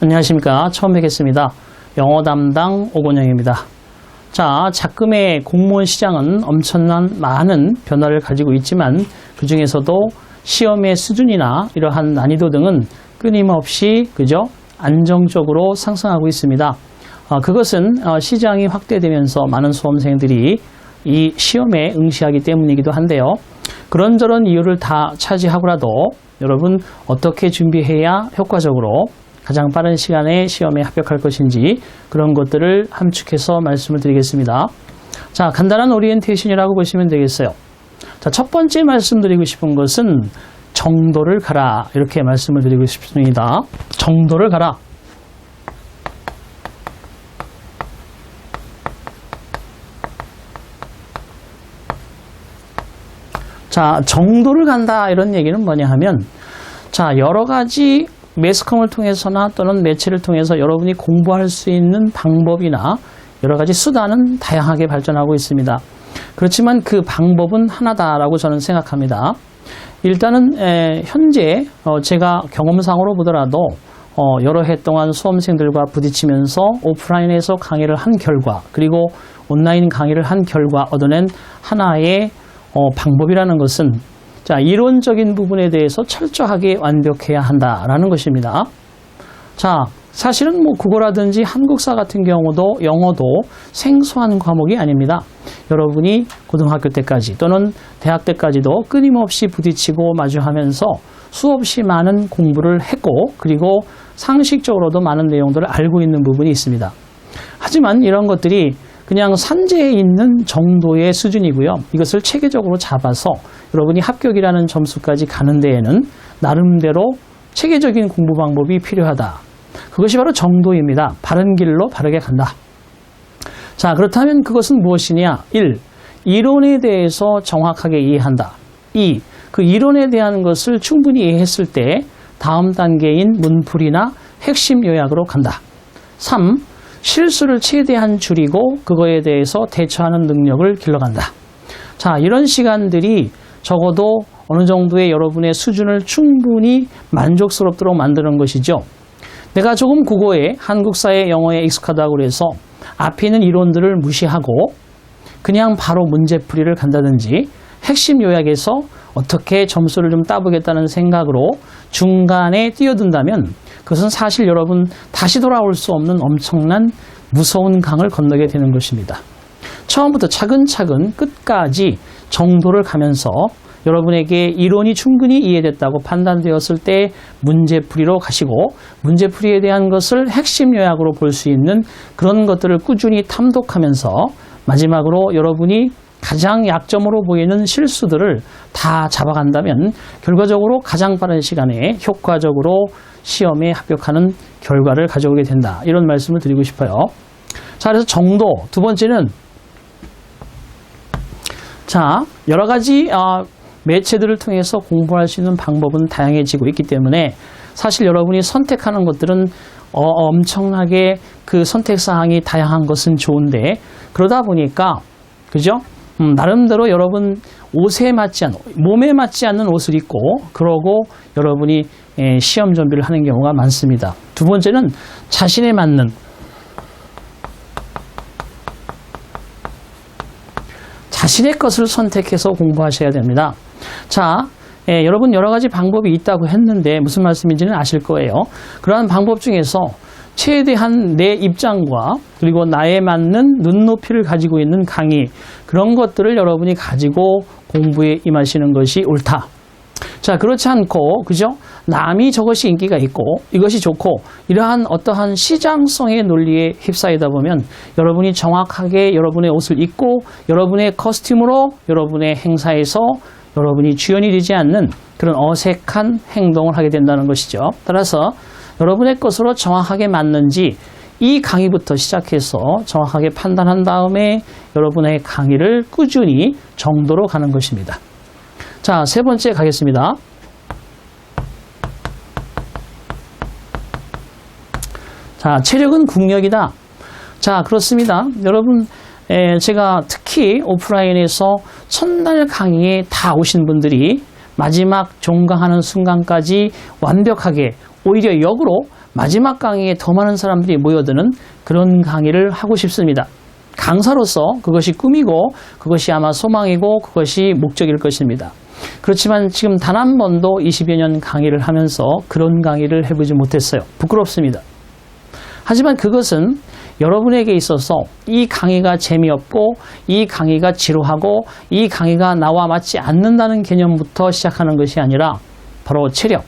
안녕하십니까. 처음 뵙겠습니다. 영어 담당 오건영입니다. 자, 작금의 공무원 시장은 엄청난 많은 변화를 가지고 있지만 그 중에서도 시험의 수준이나 이러한 난이도 등은 끊임없이 안정적으로 상승하고 있습니다. 그것은 시장이 확대되면서 많은 수험생들이 이 시험에 응시하기 때문이기도 한데요. 그런저런 이유를 다 차지하고라도 여러분 어떻게 준비해야 효과적으로 가장 빠른 시간에 시험에 합격할 것인지 그런 것들을 함축해서 말씀을 드리겠습니다. 자, 간단한 오리엔테이션이라고 보시면 되겠어요. 자, 첫 번째 말씀드리고 싶은 것은 정도를 가라, 이렇게 말씀을 드리고 싶습니다. 정도를 가라. 자, 정도를 간다, 이런 얘기는 뭐냐 하면, 자, 여러 가지 매스컴을 통해서나 또는 매체를 통해서 여러분이 공부할 수 있는 방법이나 여러 가지 수단은 다양하게 발전하고 있습니다. 그렇지만 그 방법은 하나다라고 저는 생각합니다. 일단은 현재 제가 경험상으로 보더라도 여러 해 동안 수험생들과 부딪히면서 오프라인에서 강의를 한 결과, 그리고 온라인 강의를 한 결과 얻어낸 하나의 방법이라는 것은, 자, 이론적인 부분에 대해서 철저하게 완벽해야 한다라는 것입니다. 자, 사실은 국어라든지 한국사 같은 경우도 영어도 생소한 과목이 아닙니다. 여러분이 고등학교 때까지 또는 대학 때까지도 끊임없이 부딪히고 마주하면서 수없이 많은 공부를 했고, 그리고 상식적으로도 많은 내용들을 알고 있는 부분이 있습니다. 하지만 이런 것들이 그냥 산재에 있는 정도의 수준이고요. 이것을 체계적으로 잡아서 여러분이 합격이라는 점수까지 가는 데에는 나름대로 체계적인 공부 방법이 필요하다. 그것이 바로 정도입니다. 바른 길로 바르게 간다. 자, 그렇다면 그것은 무엇이냐? 1. 이론에 대해서 정확하게 이해한다. 2. 그 이론에 대한 것을 충분히 이해했을 때 다음 단계인 문풀이나 핵심 요약으로 간다. 3. 실수를 최대한 줄이고 그거에 대해서 대처하는 능력을 길러간다. 자, 이런 시간들이 적어도 어느 정도의 여러분의 수준을 충분히 만족스럽도록 만드는 것이죠. 내가 조금 국어에, 한국사에, 영어에 익숙하다고 해서 앞에 있는 이론들을 무시하고 그냥 바로 문제풀이를 간다든지 핵심 요약에서 어떻게 점수를 좀 따보겠다는 생각으로 중간에 뛰어든다면 그것은 사실 여러분 다시 돌아올 수 없는 엄청난 무서운 강을 건너게 되는 것입니다. 처음부터 차근차근 끝까지 정도를 가면서 여러분에게 이론이 충분히 이해됐다고 판단되었을 때 문제풀이로 가시고, 문제풀이에 대한 것을 핵심 요약으로 볼 수 있는 그런 것들을 꾸준히 탐독하면서 마지막으로 여러분이 가장 약점으로 보이는 실수들을 다 잡아간다면 결과적으로 가장 빠른 시간에 효과적으로 시험에 합격하는 결과를 가져오게 된다. 이런 말씀을 드리고 싶어요. 자, 그래서 정도. 두 번째는, 자, 여러 가지 매체들을 통해서 공부할 수 있는 방법은 다양해지고 있기 때문에 사실 여러분이 선택하는 것들은 엄청나게 그 선택사항이 다양한 것은 좋은데, 그러다 보니까 나름대로 여러분 옷에 맞지 않는, 몸에 맞지 않는 옷을 입고 그러고 여러분이 시험 준비를 하는 경우가 많습니다. 두 번째는 자신에 맞는, 자신의 것을 선택해서 공부하셔야 됩니다. 자, 여러분 여러 가지 방법이 있다고 했는데 무슨 말씀인지는 아실 거예요. 그러한 방법 중에서 최대한 내 입장과 그리고 나에 맞는 눈높이를 가지고 있는 강의, 그런 것들을 여러분이 가지고 공부에 임하시는 것이 옳다. 자, 그렇지 않고 남이 저것이 인기가 있고 이것이 좋고 이러한 어떠한 시장성의 논리에 휩싸이다 보면 여러분이 정확하게 여러분의 옷을 입고 여러분의 커스튬으로 여러분의 행사에서 여러분이 주연이 되지 않는 그런 어색한 행동을 하게 된다는 것이죠. 따라서 여러분의 것으로 정확하게 맞는지 이 강의부터 시작해서 정확하게 판단한 다음에 여러분의 강의를 꾸준히 정도로 가는 것입니다. 자, 세 번째 가겠습니다. 자, 체력은 국력이다. 자, 그렇습니다. 여러분, 제가 특히 오프라인에서 첫날 강의에 다 오신 분들이 마지막 종강하는 순간까지 완벽하게 오히려 역으로 마지막 강의에 더 많은 사람들이 모여드는 그런 강의를 하고 싶습니다. 강사로서 그것이 꿈이고 그것이 아마 소망이고 그것이 목적일 것입니다. 그렇지만 지금 단 한 번도 20여 년 강의를 하면서 그런 강의를 해보지 못했어요. 부끄럽습니다. 하지만 그것은 여러분에게 있어서 이 강의가 재미없고 이 강의가 지루하고 이 강의가 나와 맞지 않는다는 개념부터 시작하는 것이 아니라 바로 체력.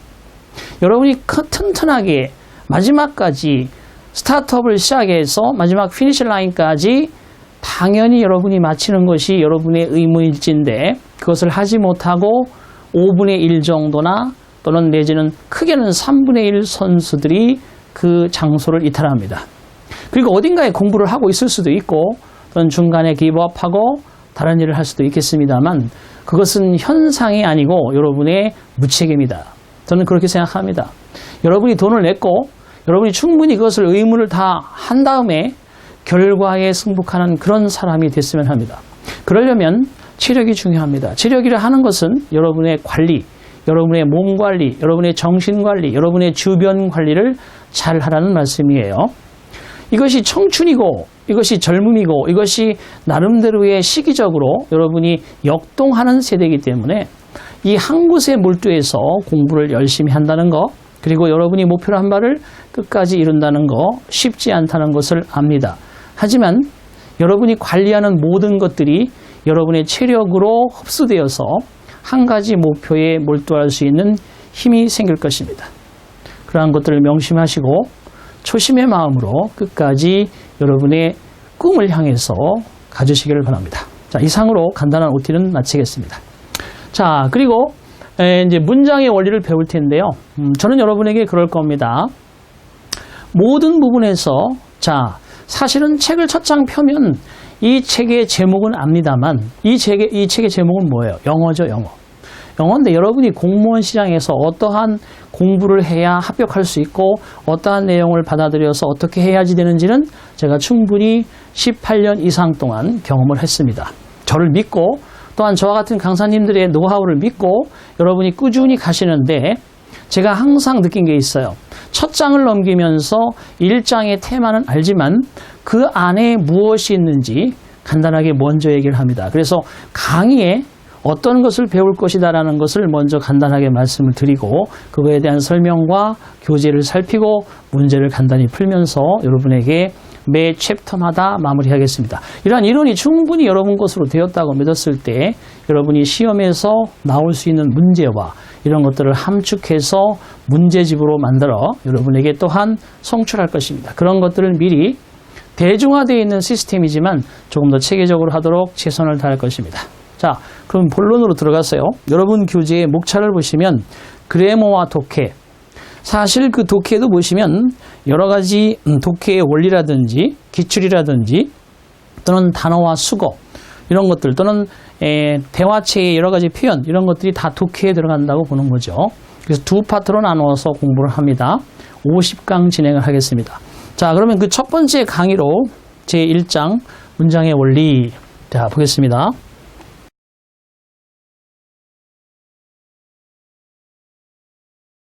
여러분이 튼튼하게 마지막까지 스타트업을 시작해서 마지막 피니시 라인까지 당연히 여러분이 마치는 것이 여러분의 의무일지인데 그것을 하지 못하고 5분의 1 정도나 또는 내지는 크게는 3분의 1 선수들이 그 장소를 이탈합니다. 그리고 어딘가에 공부를 하고 있을 수도 있고 또는 중간에 기브업하고 다른 일을 할 수도 있겠습니다만 그것은 현상이 아니고 여러분의 무책임이다. 저는 그렇게 생각합니다. 여러분이 돈을 냈고 여러분이 충분히 그것을 의무를 다 한 다음에 결과에 승복하는 그런 사람이 됐으면 합니다. 그러려면 체력이 중요합니다. 체력이라 하는 것은 여러분의 관리, 여러분의 몸 관리, 여러분의 정신 관리, 여러분의 주변 관리를 잘 하라는 말씀이에요. 이것이 청춘이고 이것이 젊음이고 이것이 나름대로의 시기적으로 여러분이 역동하는 세대이기 때문에 이 한 곳에 몰두해서 공부를 열심히 한다는 것 그리고 여러분이 목표로 한 바를 끝까지 이룬다는 거 쉽지 않다는 것을 압니다. 하지만 여러분이 관리하는 모든 것들이 여러분의 체력으로 흡수되어서 한 가지 목표에 몰두할 수 있는 힘이 생길 것입니다. 그러한 것들을 명심하시고 초심의 마음으로 끝까지 여러분의 꿈을 향해서 가주시기를 바랍니다. 자, 이상으로 간단한 OT는 마치겠습니다. 자, 그리고 이제 문장의 원리를 배울 텐데요. 저는 여러분에게 그럴 겁니다. 모든 부분에서 자, 사실은 책을 첫 장 펴면 이 책의 제목은 압니다만 이 책의 제목은 뭐예요? 영어죠, 영어. 영어인데 여러분이 공무원 시장에서 어떠한 공부를 해야 합격할 수 있고 어떠한 내용을 받아들여서 어떻게 해야지 되는지는 제가 충분히 18년 이상 동안 경험을 했습니다. 저를 믿고 또한 저와 같은 강사님들의 노하우를 믿고 여러분이 꾸준히 가시는데 제가 항상 느낀 게 있어요. 첫 장을 넘기면서 1장의 테마는 알지만 그 안에 무엇이 있는지 간단하게 먼저 얘기를 합니다. 그래서 강의에 어떤 것을 배울 것이다라는 것을 먼저 간단하게 말씀을 드리고 그거에 대한 설명과 교재를 살피고 문제를 간단히 풀면서 여러분에게 매 챕터마다 마무리하겠습니다. 이러한 이론이 충분히 여러분 것으로 되었다고 믿었을 때 여러분이 시험에서 나올 수 있는 문제와 이런 것들을 함축해서 문제집으로 만들어 여러분에게 또한 송출할 것입니다. 그런 것들을 미리 대중화되어 있는 시스템이지만 조금 더 체계적으로 하도록 최선을 다할 것입니다. 자, 그럼 본론으로 들어가서요. 여러분 교재의 목차를 보시면 그래머와 독해, 사실 그 독해도 보시면 여러 가지 독해의 원리라든지 기출이라든지 또는 단어와 수거 이런 것들 또는 대화체의 여러 가지 표현 이런 것들이 다 독해에 들어간다고 보는 거죠. 그래서 두 파트로 나누어서 공부를 합니다. 50강 진행을 하겠습니다. 자, 그러면 그 첫 번째 강의로 제1장 문장의 원리 자 보겠습니다.